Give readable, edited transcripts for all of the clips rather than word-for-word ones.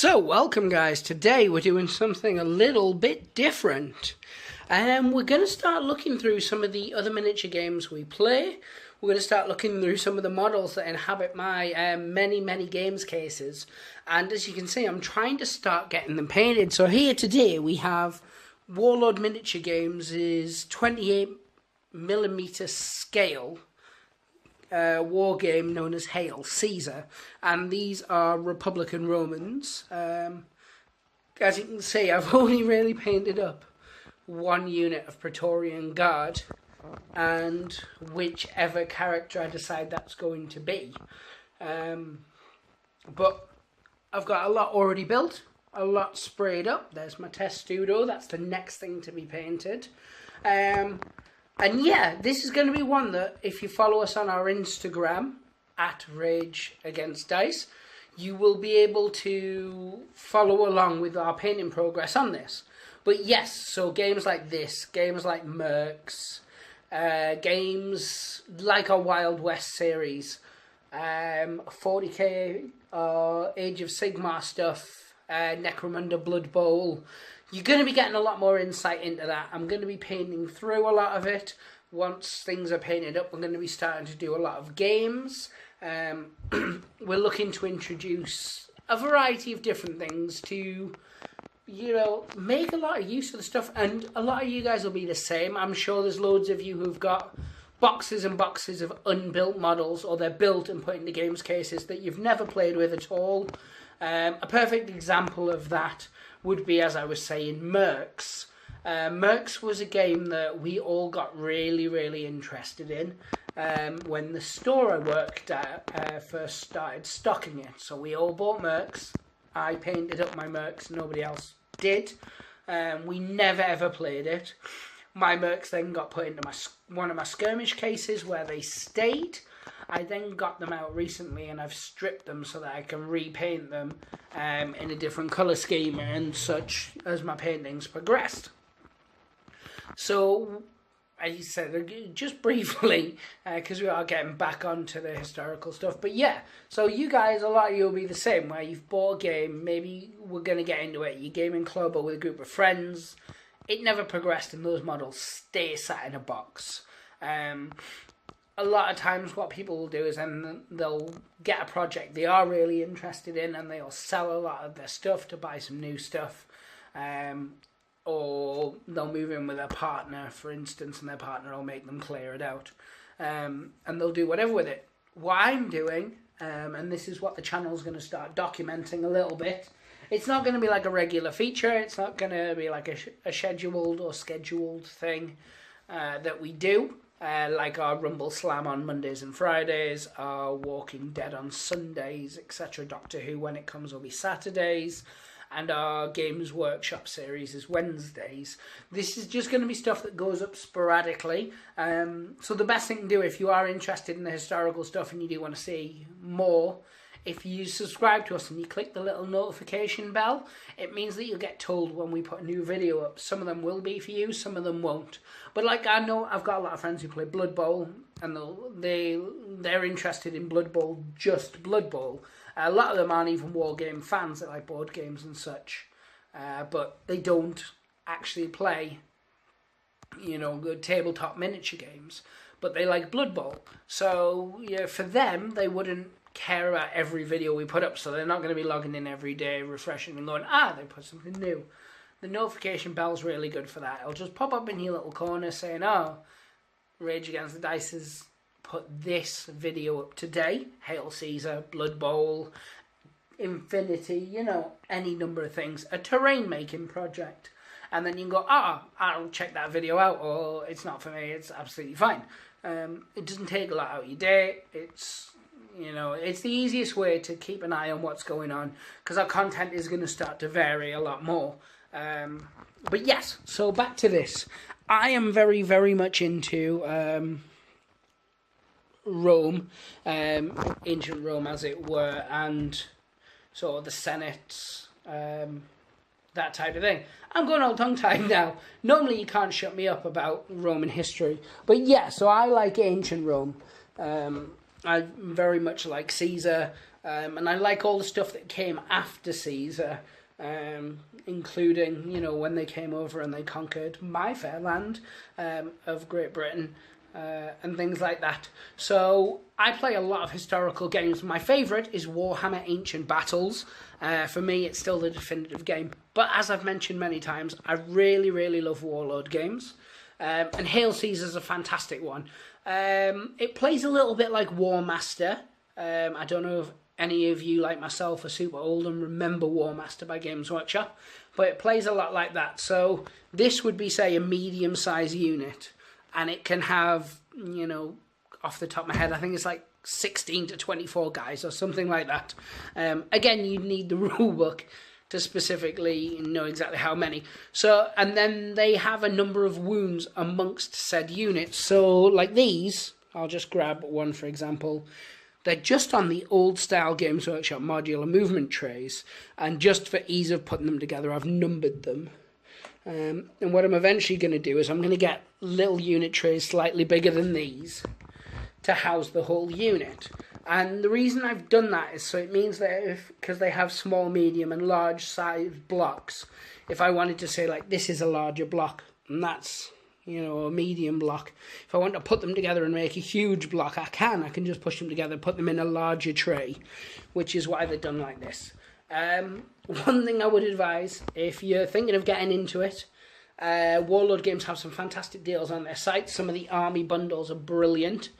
So, welcome guys. Today we're doing something a little bit different. We're going to start looking through some of the other miniature games we play. We're going to start looking through some of the models that inhabit my many games cases. And as you can see, I'm trying to start getting them painted. So here today we have Warlord Miniature Games' 28mm scale war game known as Hail Caesar, and these are Republican Romans. As you can see, I've only really painted up one unit of Praetorian Guard and whichever character I decide that's going to be. But I've got a lot already built, a lot sprayed up. There's my testudo, that's the next thing to be painted. And yeah, this is going to be one that if you follow us on our Instagram, at Rage Against Dice, you will be able to follow along with our painting progress on this. But yes, so games like this, games like Mercs, games like our Wild West series, 40k, Age of Sigmar stuff, Necromunda Blood Bowl. You're going to be getting a lot more insight into that. I'm going to be painting through a lot of it. Once things are painted up, we're going to be starting to do a lot of games. We're looking to introduce a variety of different things to, make a lot of use of the stuff. And a lot of you guys will be the same. I'm sure there's loads of you who've got boxes and boxes of unbuilt models, or they're built and put into games cases that you've never played with at all. A perfect example of that would be, as I was saying, Mercs. Mercs was a game that we all got really interested in when the store I worked at first started stocking it. So we all bought Mercs. I painted up my Mercs, nobody else did. We never ever played it. My Mercs then got put into one of my skirmish cases where they stayed. I then got them out recently and I've stripped them so that I can repaint them in a different colour scheme and such as my paintings progressed. So, as you said, just briefly, because we are getting back onto the historical stuff. But yeah, so you guys, a lot of you will be the same, where you've bought a game, maybe we're going to get into it, you're gaming club or with a group of friends. It never progressed and those models stay sat in a box. A lot of times what people will do is then they'll get a project they are really interested in and they'll sell a lot of their stuff to buy some new stuff. Or they'll move in with a partner, for instance, and their partner will make them clear it out. And they'll do whatever with it. What I'm doing, and this is what the channel's going to start documenting a little bit, it's not going to be like a regular feature, it's not going to be like a scheduled thing that we do. Like our Rumbleslam on Mondays and Fridays, our Walking Dead on Sundays, etc. Doctor Who, when it comes, will be Saturdays, and our Games Workshop series is Wednesdays. This is just going to be stuff that goes up sporadically. So the best thing to do if you are interested in the historical stuff and you do want to see more, if you subscribe to us and you click the little notification bell, it means that you'll get told when we put a new video up. Some of them will be for you, some of them won't. But like I know, I've got a lot of friends who play Blood Bowl, and they're interested in Blood Bowl, just Blood Bowl. A lot of them aren't even war game fans, that like board games and such. But they don't actually play, good tabletop miniature games. But they like Blood Bowl. So, for them, they wouldn't care about every video we put up, so they're not going to be logging in every day, refreshing and going, they put something new. The notification bell's really good for that. It'll just pop up in your little corner saying, Rage Against the Dice has put this video up today. Hail Caesar, Blood Bowl, Infinity, any number of things. A terrain making project. And then you can go, I'll check that video out, or it's not for me, it's absolutely fine. It doesn't take a lot out of your day. It's the easiest way to keep an eye on what's going on, because our content is going to start to vary a lot more. But yes, so back to this. I am very much into Rome, ancient Rome as it were, and sort of the Senate, that type of thing. I'm going all tongue-tied now. Normally you can't shut me up about Roman history. But yeah, so I like ancient Rome. I very much like Caesar. And I like all the stuff that came after Caesar, including, you know, when they came over and they conquered my fair land of Great Britain, and things like that. So I play a lot of historical games. My favourite is Warhammer Ancient Battles. For me, it's still the definitive game. But as I've mentioned many times, I really, really love Warlord Games. And Hail Caesar's a fantastic one. It plays a little bit like War Master. I don't know if any of you, like myself, are super old and remember War Master by Games Workshop, but it plays a lot like that. So this would be, say, a medium-sized unit, and it can have, you know, off the top of my head, I think it's like 16 to 24 guys or something like that. Again, you need the rule book to specifically know exactly how many. So, and then they have a number of wounds amongst said units. So, like these, I'll just grab one for example. They're just on the old style Games Workshop modular movement trays, and just for ease of putting them together, I've numbered them. And what I'm eventually going to do is I'm going to get little unit trays slightly bigger than these to house the whole unit. And the reason I've done that is so it means that because they have small, medium and large size blocks, if I wanted to say like this is a larger block and that's, you know, a medium block, if I want to put them together and make a huge block, I can just push them together, put them in a larger tray, which is why they're done like this. One thing I would advise, if you're thinking of getting into it, Warlord Games have some fantastic deals on their site. Some of the army bundles are brilliant.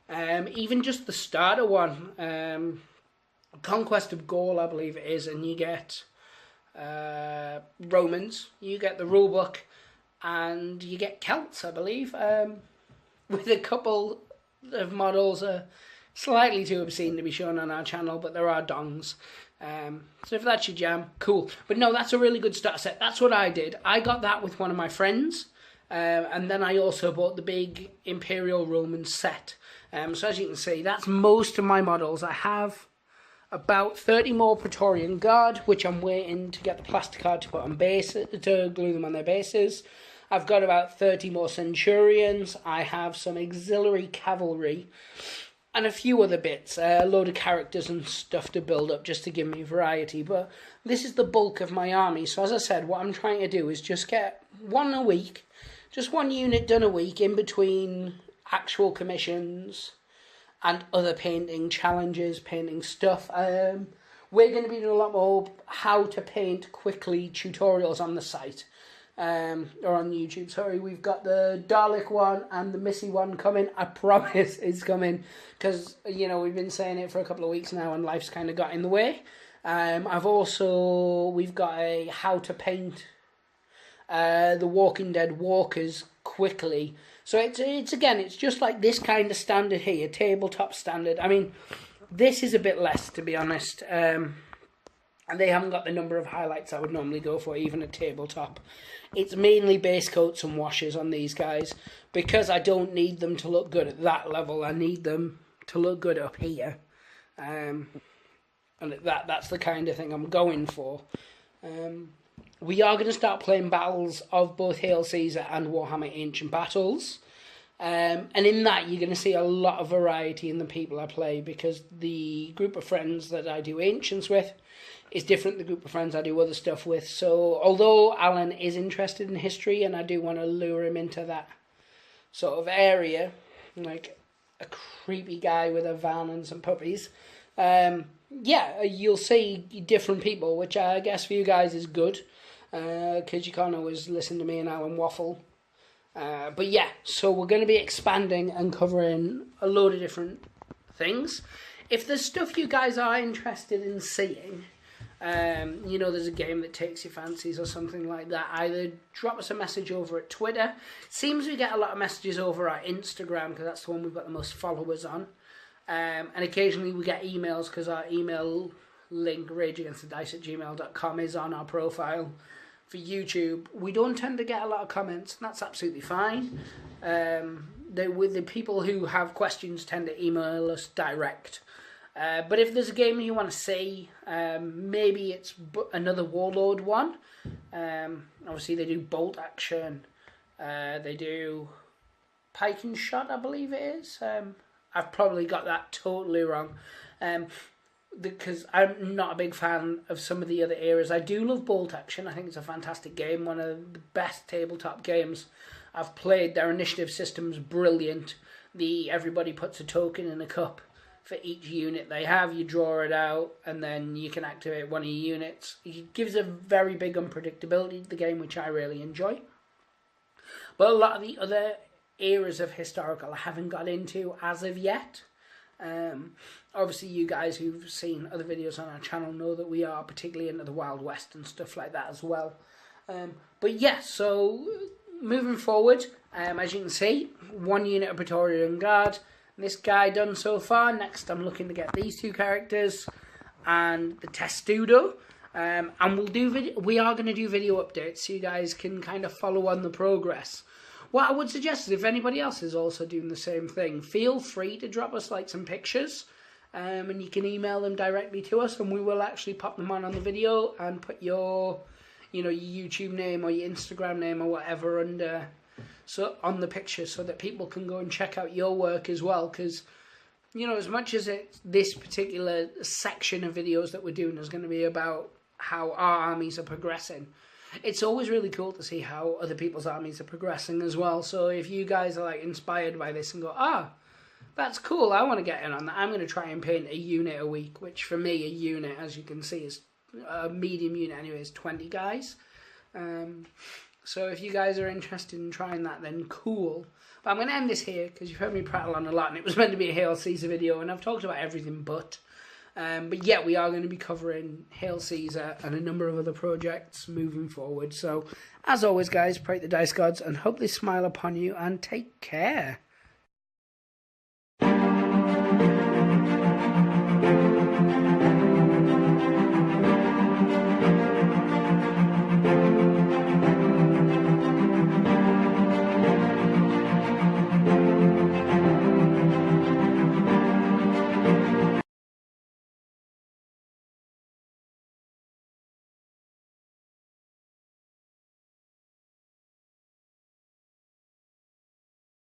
Even just the starter one, Conquest of Gaul, I believe it is, and you get Romans, you get the rulebook, and you get Celts, I believe, with a couple of models slightly too obscene to be shown on our channel, but there are dongs. So if that's your jam, cool. But no, that's a really good starter set. That's what I did. I got that with one of my friends, and then I also bought the big Imperial Roman set. So as you can see, that's most of my models. I have about 30 more Praetorian Guard, which I'm waiting to get the plastic card to put on base, to glue them on their bases. I've got about 30 more Centurions. I have some auxiliary cavalry and a few other bits, a load of characters and stuff to build up just to give me variety. But this is the bulk of my army. So as I said, what I'm trying to do is just get one a week, just one unit done a week in between actual commissions and other painting challenges, painting stuff. We're going to be doing a lot more how to paint quickly tutorials on the site, or on YouTube, sorry. We've got the Dalek one and the Missy one coming. I promise it's coming, because, you know, we've been saying it for a couple of weeks now and life's kind of got in the way. We've got a how to paint the Walking Dead walkers quickly. So it's just like this kind of standard here, tabletop standard. I mean, this is a bit less, to be honest. And they haven't got the number of highlights I would normally go for, even a tabletop. It's mainly base coats and washes on these guys, because I don't need them to look good at that level. I need them to look good up here. And that's the kind of thing I'm going for. We are going to start playing battles of both Hail Caesar and Warhammer Ancient Battles. And in that, you're going to see a lot of variety in the people I play, because the group of friends that I do Ancients with is different than the group of friends I do other stuff with. So although Alan is interested in history, and I do want to lure him into that sort of area, like a creepy guy with a van and some puppies, you'll see different people, which I guess for you guys is good, because you can't always listen to me and Alan waffle. But yeah, so we're going to be expanding and covering a load of different things. If there's stuff you guys are interested in seeing, you know, there's a game that takes your fancies or something like that, either drop us a message over at Twitter. Seems we get a lot of messages over at Instagram, because that's the one we've got the most followers on. And occasionally we get emails, because our email link, rageagainstthedice@gmail.com, is on our profile. For YouTube, we don't tend to get a lot of comments, and that's absolutely fine. The people who have questions tend to email us direct. But if there's a game you want to see, maybe it's another Warlord one. Obviously they do bolt action. They do pike and shot, I believe it is. I've probably got that totally wrong. because I'm not a big fan of some of the other eras. I do love Bolt Action. I think it's a fantastic game, one of the best tabletop games I've played. Their initiative system's brilliant. Everybody puts a token in a cup for each unit they have. You draw it out, and then you can activate one of your units. It gives a very big unpredictability to the game, which I really enjoy. But a lot of the other eras of historical I haven't got into as of yet. Obviously, you guys who've seen other videos on our channel know that we are particularly into the Wild West and stuff like that as well. But yeah, so moving forward, as you can see, 1 unit of Praetorian Guard. This guy done so far. Next, I'm looking to get these 2 characters and the Testudo. And we are going to do video updates so you guys can kind of follow on the progress. What I would suggest is if anybody else is also doing the same thing, feel free to drop us like some pictures, and you can email them directly to us, and we will actually pop them on the video and put your, your YouTube name or your Instagram name or whatever under, so on the picture, so that people can go and check out your work as well. Because as much as this particular section of videos that we're doing is going to be about how our armies are progressing, it's always really cool to see how other people's armies are progressing as well. So if you guys are like inspired by this and go, that's cool, I want to get in on that, I'm going to try and paint a unit a week, which for me, a unit, as you can see, is a medium unit anyway, is 20 guys. So if you guys are interested in trying that, then cool. But I'm going to end this here because you've heard me prattle on a lot, and it was meant to be a Hail Caesar video, and I've talked about everything but yeah, we are going to be covering Hail Caesar and a number of other projects moving forward. So, as always, guys, pray the dice gods and hope they smile upon you, and take care.